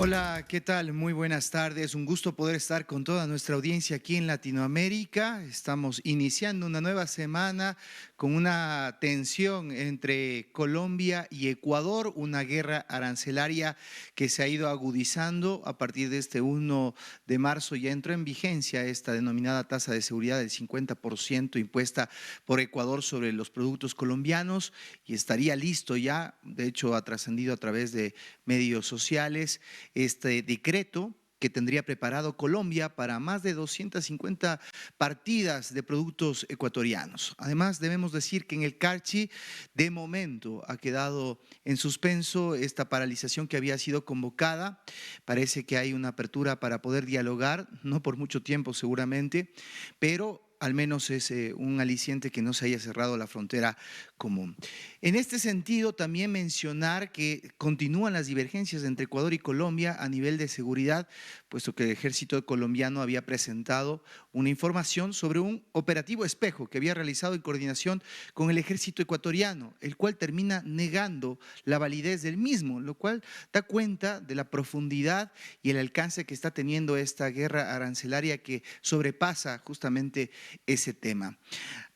Hola, ¿qué tal? Muy buenas tardes. Un gusto poder estar con toda nuestra audiencia aquí en Latinoamérica. Estamos iniciando una nueva semana con una tensión entre Colombia y Ecuador, una guerra arancelaria que se ha ido agudizando a partir de este 1 de marzo. Ya entró en vigencia esta denominada tasa de seguridad del 50% impuesta por Ecuador sobre los productos colombianos y estaría listo ya, de hecho ha trascendido a través de medios sociales este decreto que tendría preparado Colombia para más de 250 partidas de productos ecuatorianos. Además, debemos decir que en el Carchi, de momento, ha quedado en suspenso esta paralización que había sido convocada. Parece que hay una apertura para poder dialogar, no por mucho tiempo seguramente, pero al menos es un aliciente que no se haya cerrado la frontera común. En este sentido, también mencionar que continúan las divergencias entre Ecuador y Colombia a nivel de seguridad, puesto que el ejército colombiano había presentado una información sobre un operativo espejo que había realizado en coordinación con el ejército ecuatoriano, el cual termina negando la validez del mismo, lo cual da cuenta de la profundidad y el alcance que está teniendo esta guerra arancelaria que sobrepasa justamente ese tema.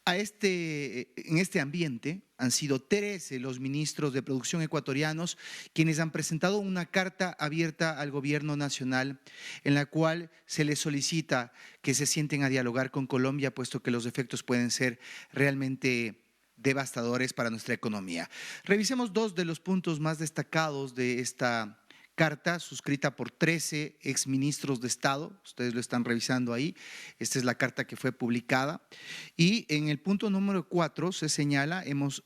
En este ambiente han sido 13 los ministros de producción ecuatorianos quienes han presentado una carta abierta al gobierno nacional en la cual se les solicita que se sienten a dialogar con Colombia, puesto que los efectos pueden ser realmente devastadores para nuestra economía. Revisemos dos de los puntos más destacados de esta carta suscrita por 13 exministros de Estado, ustedes lo están revisando ahí, esta es la carta que fue publicada, y en el punto número 4 se señala, hemos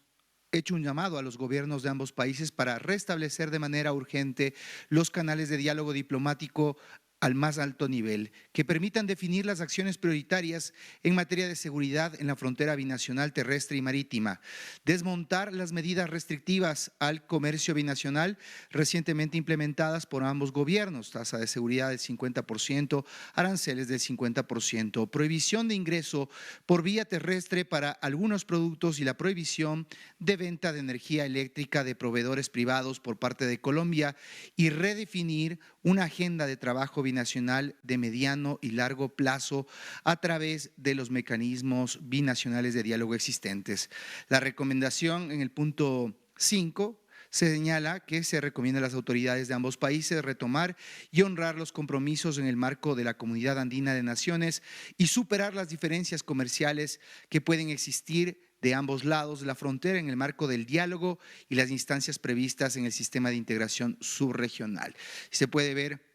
hecho un llamado a los gobiernos de ambos países para restablecer de manera urgente los canales de diálogo diplomático al más alto nivel, que permitan definir las acciones prioritarias en materia de seguridad en la frontera binacional terrestre y marítima, desmontar las medidas restrictivas al comercio binacional recientemente implementadas por ambos gobiernos, tasa de seguridad del 50%, aranceles del 50%, prohibición de ingreso por vía terrestre para algunos productos y la prohibición de venta de energía eléctrica de proveedores privados por parte de Colombia y redefinir una agenda de trabajo binacional de mediano y largo plazo a través de los mecanismos binacionales de diálogo existentes. La recomendación en el punto 5 se señala que se recomienda a las autoridades de ambos países retomar y honrar los compromisos en el marco de la Comunidad Andina de Naciones y superar las diferencias comerciales que pueden existir de ambos lados de la frontera en el marco del diálogo y las instancias previstas en el sistema de integración subregional. Se puede ver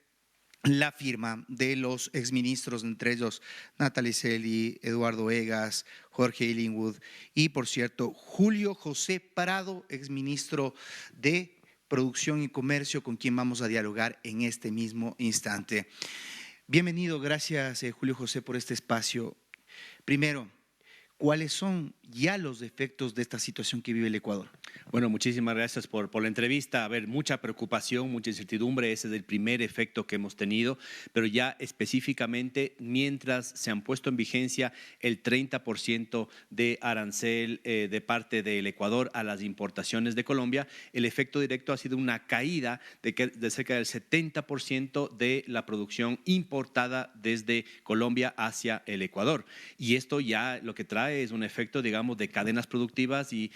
la firma de los exministros, entre ellos Natalie Celi, Eduardo Egas, Jorge Illingwood y, por cierto, Julio José Parado, exministro de Producción y Comercio, con quien vamos a dialogar en este mismo instante. Bienvenido, gracias Julio José por este espacio. Primero, ¿cuáles son ya los efectos de esta situación que vive el Ecuador? Bueno, muchísimas gracias por la entrevista. A ver, mucha preocupación, mucha incertidumbre, ese es el primer efecto que hemos tenido, pero ya específicamente, mientras se han puesto en vigencia el 30% de arancel de parte del Ecuador a las importaciones de Colombia, el efecto directo ha sido una caída de cerca del 70% de la producción importada desde Colombia hacia el Ecuador. Y esto ya lo que trae es un efecto, digamos, de cadenas productivas y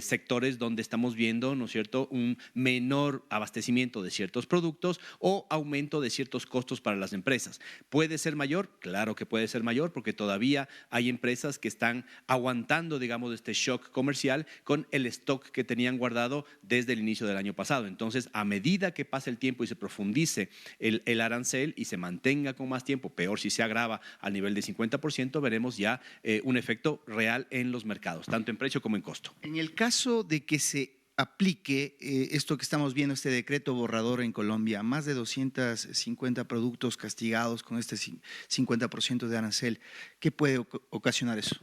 sectores donde estamos viendo, ¿no es cierto?, un menor abastecimiento de ciertos productos o aumento de ciertos costos para las empresas. ¿Puede ser mayor? Claro que puede ser mayor, porque todavía hay empresas que están aguantando, digamos, este shock comercial con el stock que tenían guardado desde el inicio del año pasado. Entonces, a medida que pase el tiempo y se profundice el arancel y se mantenga con más tiempo, peor si se agrava al nivel de 50%, veremos ya un efecto real en los mercados, tanto en precio como en costo. En el caso de que se aplique esto que estamos viendo, este decreto borrador en Colombia, más de 250 productos castigados con este 50% de arancel, ¿qué puede ocasionar eso?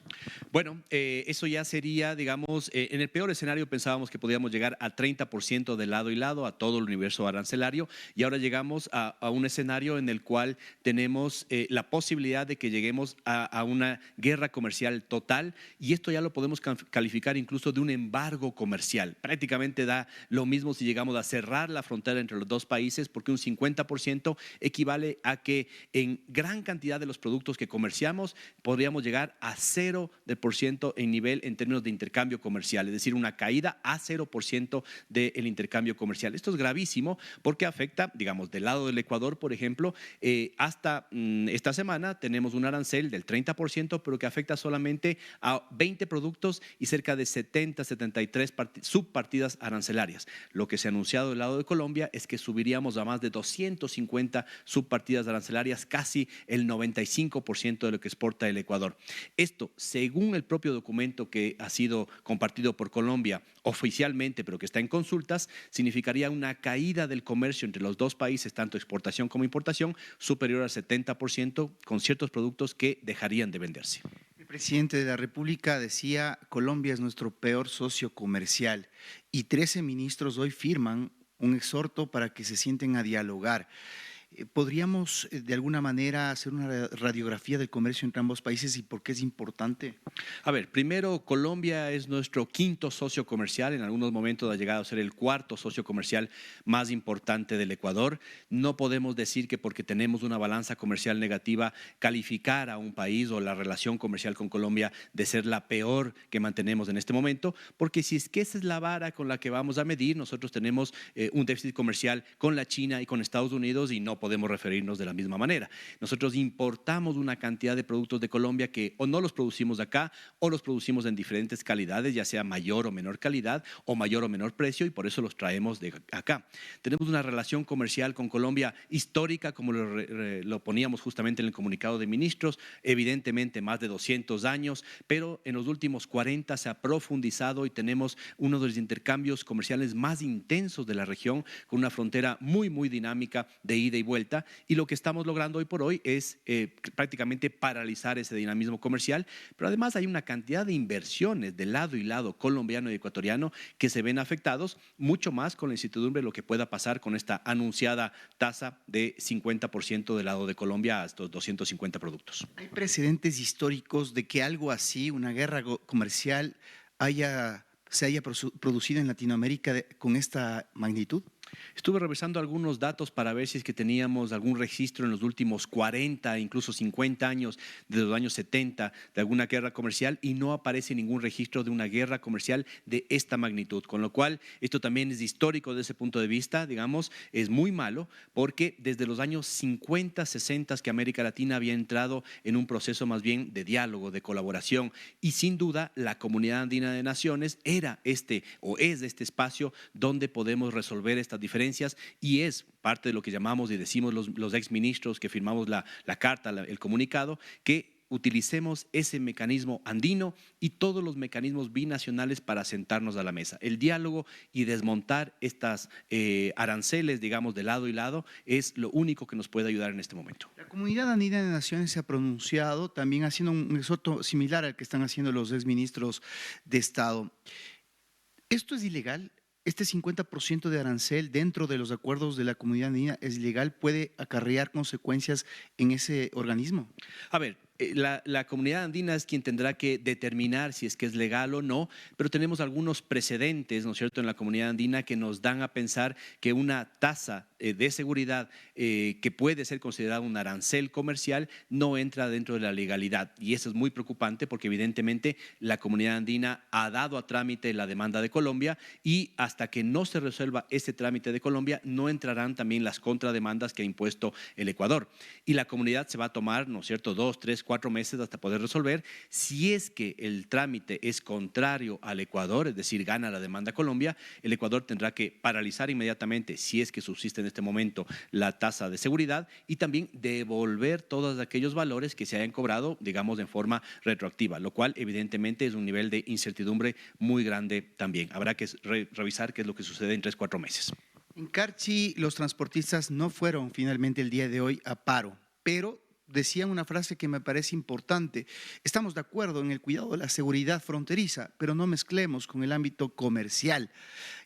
Bueno, eso ya sería, digamos, en el peor escenario pensábamos que podíamos llegar a 30% de lado y lado a todo el universo arancelario, y ahora llegamos a un escenario en el cual tenemos la posibilidad de que lleguemos a una guerra comercial total, y esto ya lo podemos calificar incluso de un embargo comercial. Prácticamente prácticamente da lo mismo si llegamos a cerrar la frontera entre los dos países, porque un 50% equivale a que en gran cantidad de los productos que comerciamos podríamos llegar a 0% en nivel en términos de intercambio comercial, es decir, una caída a 0% del intercambio comercial. Esto es gravísimo porque afecta, digamos, del lado del Ecuador, por ejemplo, hasta esta semana tenemos un arancel del 30%, pero que afecta solamente a 20 productos y cerca de 73 subpartidas arancelarias. Lo que se ha anunciado del lado de Colombia es que subiríamos a más de 250 subpartidas arancelarias, casi el 95% de lo que exporta el Ecuador. Esto, según el propio documento que ha sido compartido por Colombia oficialmente, pero que está en consultas, significaría una caída del comercio entre los dos países, tanto exportación como importación, superior al 70%, con ciertos productos que dejarían de venderse. El presidente de la República decía: Colombia es nuestro peor socio comercial, y 13 ministros hoy firman un exhorto para que se sienten a dialogar. ¿Podríamos de alguna manera hacer una radiografía del comercio entre ambos países y por qué es importante? A ver, primero, Colombia es nuestro quinto socio comercial, en algunos momentos ha llegado a ser el cuarto socio comercial más importante del Ecuador. No podemos decir que porque tenemos una balanza comercial negativa, calificar a un país o la relación comercial con Colombia de ser la peor que mantenemos en este momento, porque si es que esa es la vara con la que vamos a medir, nosotros tenemos un déficit comercial con la China y con Estados Unidos y no podemos referirnos de la misma manera. Nosotros importamos una cantidad de productos de Colombia que o no los producimos acá o los producimos en diferentes calidades, ya sea mayor o menor calidad o mayor o menor precio, y por eso los traemos de acá. Tenemos una relación comercial con Colombia histórica, como lo poníamos justamente en el comunicado de ministros, evidentemente más de 200 años, pero en los últimos 40 se ha profundizado y tenemos uno de los intercambios comerciales más intensos de la región, con una frontera muy, muy dinámica de ida y vuelta, y lo que estamos logrando hoy por hoy es prácticamente paralizar ese dinamismo comercial, pero además hay una cantidad de inversiones de lado y lado colombiano y ecuatoriano que se ven afectados, mucho más con la incertidumbre de lo que pueda pasar con esta anunciada tasa de 50% del lado de Colombia a estos 250 productos. ¿Hay precedentes históricos de que algo así, una guerra comercial, se haya producido en Latinoamérica con esta magnitud? Estuve revisando algunos datos para ver si es que teníamos algún registro en los últimos 40, incluso 50 años, de los años 70, de alguna guerra comercial, y no aparece ningún registro de una guerra comercial de esta magnitud, con lo cual esto también es histórico desde ese punto de vista, digamos, es muy malo, porque desde los años 50, 60 que América Latina había entrado en un proceso más bien de diálogo, de colaboración, y sin duda la Comunidad Andina de Naciones era es este espacio donde podemos resolver estas diferencias, y es parte de lo que llamamos y decimos los exministros que firmamos la carta, el comunicado, que utilicemos ese mecanismo andino y todos los mecanismos binacionales para sentarnos a la mesa. El diálogo y desmontar estas aranceles, digamos, de lado y lado, es lo único que nos puede ayudar en este momento. La Comunidad Andina de Naciones se ha pronunciado también haciendo un exhorto similar al que están haciendo los exministros de Estado. ¿Esto es ilegal? ¿Este 50% de arancel dentro de los acuerdos de la Comunidad Andina es ilegal? ¿Puede acarrear consecuencias en ese organismo? A ver, la comunidad andina es quien tendrá que determinar si es que es legal o no, pero tenemos algunos precedentes, ¿no es cierto?, en la comunidad andina que nos dan a pensar que una tasa de seguridad que puede ser considerada un arancel comercial no entra dentro de la legalidad, y eso es muy preocupante porque evidentemente la comunidad andina ha dado a trámite la demanda de Colombia, y hasta que no se resuelva ese trámite de Colombia no entrarán también las contrademandas que ha impuesto el Ecuador, y la comunidad se va a tomar, ¿no es cierto?, 2, 3, 4 meses hasta poder resolver. Si es que el trámite es contrario al Ecuador, es decir, gana la demanda Colombia, el Ecuador tendrá que paralizar inmediatamente, si es que subsiste en este momento, la tasa de seguridad, y también devolver todos aquellos valores que se hayan cobrado, digamos, en forma retroactiva, lo cual evidentemente es un nivel de incertidumbre muy grande también. Habrá que revisar qué es lo que sucede en 3, 4 meses. En Carchi, los transportistas no fueron finalmente el día de hoy a paro, pero decían una frase que me parece importante: estamos de acuerdo en el cuidado de la seguridad fronteriza, pero no mezclemos con el ámbito comercial.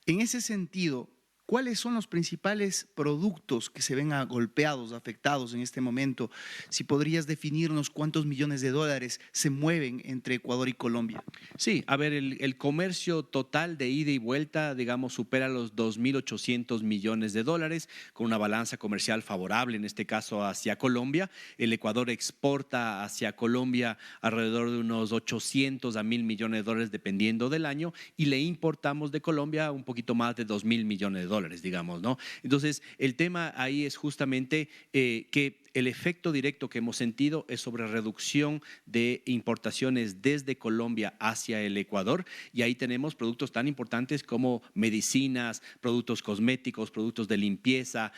En ese sentido, ¿Cuáles son los principales productos que se ven golpeados, afectados en este momento? Si podrías definirnos cuántos millones de dólares se mueven entre Ecuador y Colombia. Sí, a ver, el comercio total de ida y vuelta, digamos, supera los 2.800 millones de dólares, con una balanza comercial favorable, en este caso hacia Colombia. El Ecuador exporta hacia Colombia alrededor de unos 800 a 1.000 millones de dólares, dependiendo del año, y le importamos de Colombia un poquito más de 2.000 millones de dólares, digamos, ¿no? Entonces, el tema ahí es justamente que el efecto directo que hemos sentido es sobre reducción de importaciones desde Colombia hacia el Ecuador, y ahí tenemos productos tan importantes como medicinas, productos cosméticos, productos de limpieza,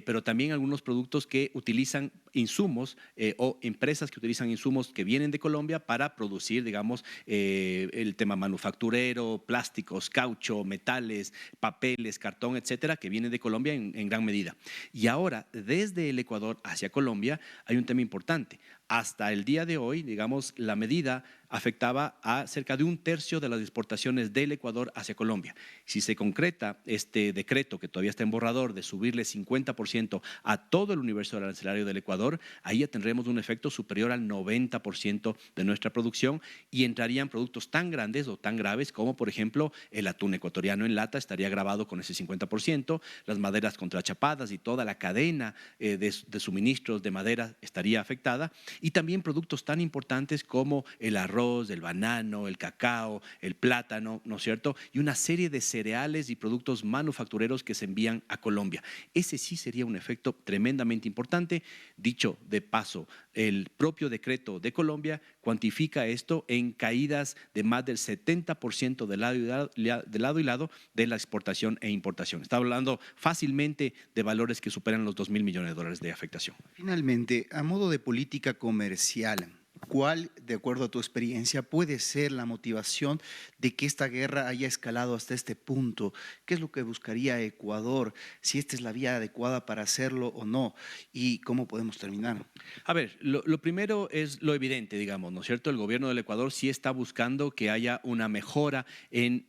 pero también algunos productos que utilizan insumos o empresas que utilizan insumos que vienen de Colombia para producir, digamos, el tema manufacturero, plásticos, caucho, metales, papeles, cartón, etcétera, que vienen de Colombia en gran medida. Y ahora, desde el Ecuador hacia Colombia, hay un tema importante. Hasta el día de hoy, digamos, la medida afectaba a cerca de 1/3 de las exportaciones del Ecuador hacia Colombia. Si se concreta este decreto, que todavía está en borrador, de subirle 50% a todo el universo arancelario del Ecuador, ahí ya tendremos un efecto superior al 90% de nuestra producción, y entrarían productos tan grandes o tan graves como, por ejemplo, el atún ecuatoriano en lata estaría grabado con ese 50%, las maderas contrachapadas y toda la cadena de suministros de madera estaría afectada, y también productos tan importantes como el arroz, el banano, el cacao, el plátano, ¿no es cierto? Y una serie de cereales y productos manufactureros que se envían a Colombia. Ese sí sería un efecto tremendamente importante. Dicho de paso, el propio decreto de Colombia cuantifica esto en caídas de más del 70% de lado y lado de la exportación e importación. Está hablando fácilmente de valores que superan los 2.000 millones de dólares de afectación. Finalmente, a modo de política comercial, ¿cuál, de acuerdo a tu experiencia, puede ser la motivación de que esta guerra haya escalado hasta este punto? ¿Qué es lo que buscaría Ecuador? Si esta es la vía adecuada para hacerlo o no. ¿Y cómo podemos terminar? A ver, lo primero es lo evidente, digamos, ¿no es cierto? El gobierno del Ecuador sí está buscando que haya una mejora en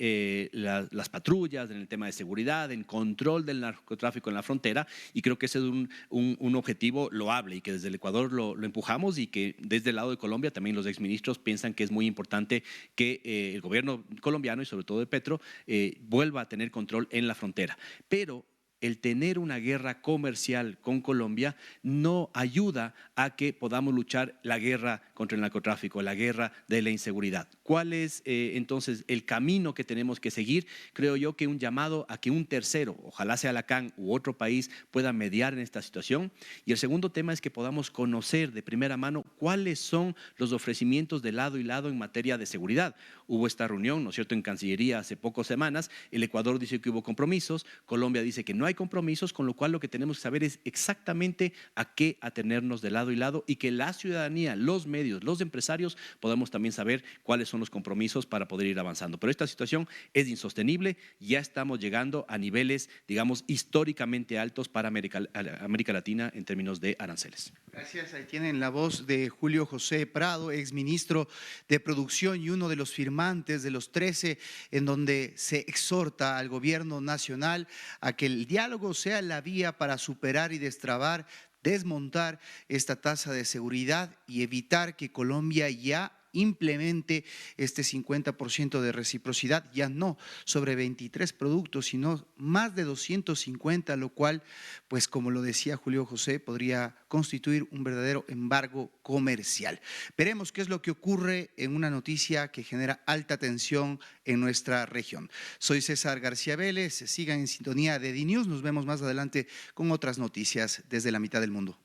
las patrullas, en el tema de seguridad, en control del narcotráfico en la frontera, y creo que ese es un objetivo loable y que desde el Ecuador lo empujamos, y que desde el lado de Colombia también los exministros piensan que es muy importante que el gobierno colombiano y sobre todo de Petro vuelva a tener control en la frontera. Pero el tener una guerra comercial con Colombia no ayuda a que podamos luchar la guerra contra el narcotráfico, la guerra de la inseguridad. ¿Cuál es entonces el camino que tenemos que seguir? Creo yo que un llamado a que un tercero, ojalá sea la CAN u otro país, pueda mediar en esta situación. Y el segundo tema es que podamos conocer de primera mano cuáles son los ofrecimientos de lado y lado en materia de seguridad. Hubo esta reunión, ¿no es cierto?, en Cancillería hace pocas semanas. El Ecuador dice que hubo compromisos, Colombia dice que no hay compromisos, con lo cual lo que tenemos que saber es exactamente a qué atenernos de lado y lado, y que la ciudadanía, los medios, los empresarios podamos también saber cuáles son los compromisos para poder ir avanzando. Pero esta situación es insostenible, ya estamos llegando a niveles, digamos, históricamente altos para América Latina en términos de aranceles. Gracias. Ahí tienen la voz de Julio José Prado, exministro de Producción y uno de los firmantes de los 13, en donde se exhorta al gobierno nacional a que el diálogo sea la vía para superar y destrabar, desmontar esta tasa de seguridad y evitar que Colombia ya implemente este 50% de reciprocidad, ya no sobre 23 productos, sino más de 250, lo cual, pues como lo decía Julio José, podría constituir un verdadero embargo comercial. Veremos qué es lo que ocurre en una noticia que genera alta tensión en nuestra región. Soy César García Vélez, sigan en sintonía de DNews, nos vemos más adelante con otras noticias desde la mitad del mundo.